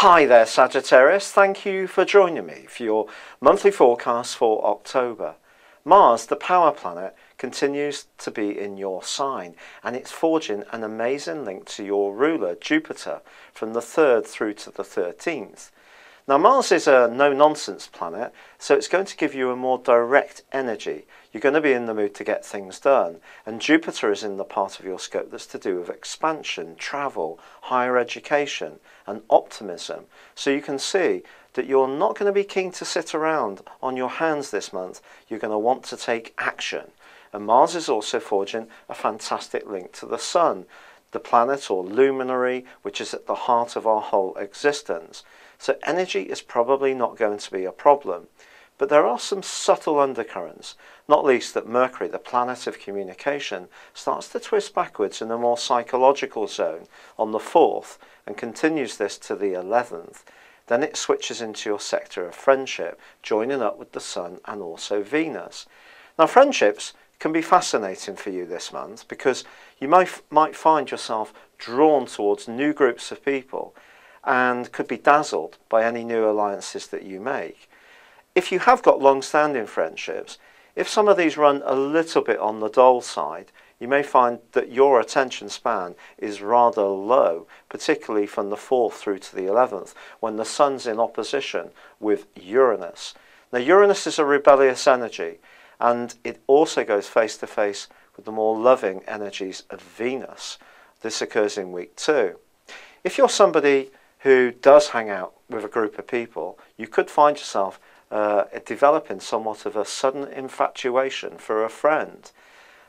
Hi there, Sagittarius. Thank you for joining me for your monthly forecast for October. Mars, the power planet, continues to be in your sign, and it's forging an amazing link to your ruler, Jupiter, from the 3rd through to the 13th. Now, Mars is a no-nonsense planet, so it's going to give you a more direct energy. You're going to be in the mood to get things done, and Jupiter is in the part of your scope that's to do with expansion, travel, higher education, and optimism. So you can see that you're not going to be keen to sit around on your hands this month. You're going to want to take action. And Mars is also forging a fantastic link to the Sun, the planet or luminary, which is at the heart of our whole existence. So energy is probably not going to be a problem. But there are some subtle undercurrents, not least that Mercury, the planet of communication, starts to twist backwards in a more psychological zone on the 4th and continues this to the 11th. Then it switches into your sector of friendship, joining up with the Sun and also Venus. Now, friendships can be fascinating for you this month because you might find yourself drawn towards new groups of people and could be dazzled by any new alliances that you make. If you have got long-standing friendships, if some of these run a little bit on the dull side, you may find that your attention span is rather low, particularly from the 4th through to the 11th, when the Sun's in opposition with Uranus. Now, Uranus is a rebellious energy, and it also goes face-to-face with the more loving energies of Venus. This occurs in week 2. If you're somebody who does hang out with a group of people, you could find yourself developing somewhat of a sudden infatuation for a friend.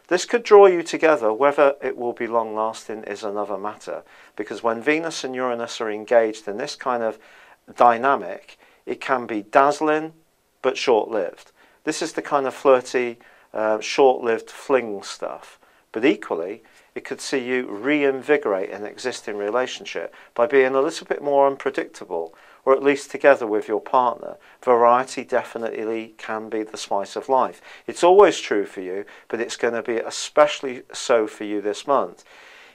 This could draw you together. Whether it will be long-lasting is another matter, because when Venus and Uranus are engaged in this kind of dynamic, it can be dazzling but short-lived. This is the kind of flirty, short-lived fling stuff. But equally, it could see you reinvigorate an existing relationship by being a little bit more unpredictable, or at least together with your partner. Variety definitely can be the spice of life. It's always true for you, but it's going to be especially so for you this month.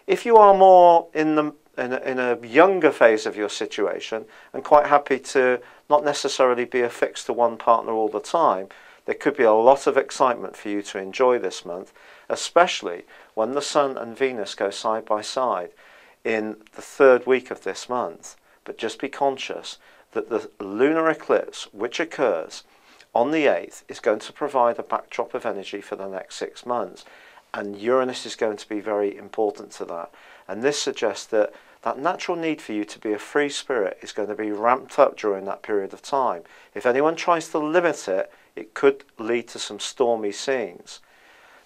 If you are more in a younger phase of your situation and quite happy to not necessarily be affixed to one partner all the time, there could be a lot of excitement for you to enjoy this month, especially when the Sun and Venus go side by side in the 3rd week of this month. But just be conscious that the lunar eclipse, which occurs on the 8th, is going to provide a backdrop of energy for the next 6 months. And Uranus is going to be very important to that. And this suggests that that natural need for you to be a free spirit is going to be ramped up during that period of time. If anyone tries to limit it, it could lead to some stormy scenes.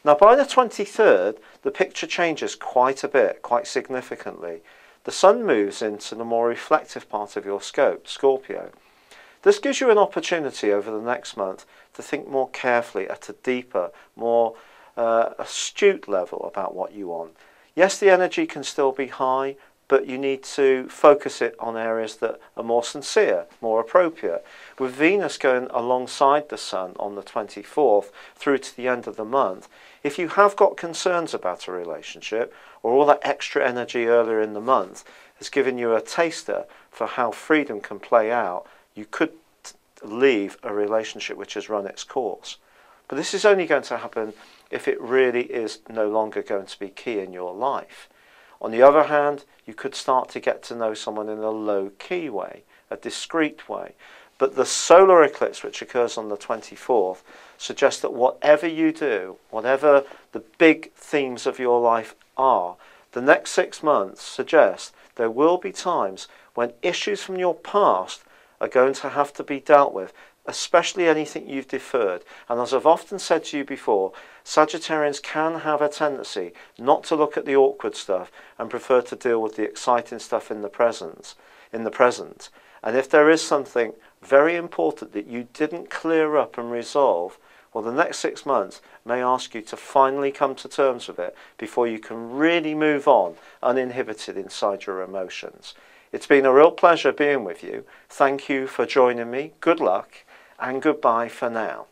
Now, by the 23rd, the picture changes quite a bit, quite significantly. The Sun moves into the more reflective part of your scope, Scorpio. This gives you an opportunity over the next month to think more carefully at a deeper, more astute level about what you want. Yes, the energy can still be high, but you need to focus it on areas that are more sincere, more appropriate. With Venus going alongside the Sun on the 24th through to the end of the month, if you have got concerns about a relationship, or all that extra energy earlier in the month has given you a taster for how freedom can play out, you could leave a relationship which has run its course. But this is only going to happen if it really is no longer going to be key in your life. On the other hand, you could start to get to know someone in a low-key way, a discreet way. But the solar eclipse, which occurs on the 24th, suggests that whatever you do, whatever the big themes of your life are, the next 6 months suggest there will be times when issues from your past are going to have to be dealt with, especially anything you've deferred. And as I've often said to you before, Sagittarians can have a tendency not to look at the awkward stuff and prefer to deal with the exciting stuff in the present. And if there is something very important that you didn't clear up and resolve, well, the next 6 months may ask you to finally come to terms with it before you can really move on uninhibited inside your emotions. It's been a real pleasure being with you. Thank you for joining me. Good luck and goodbye for now.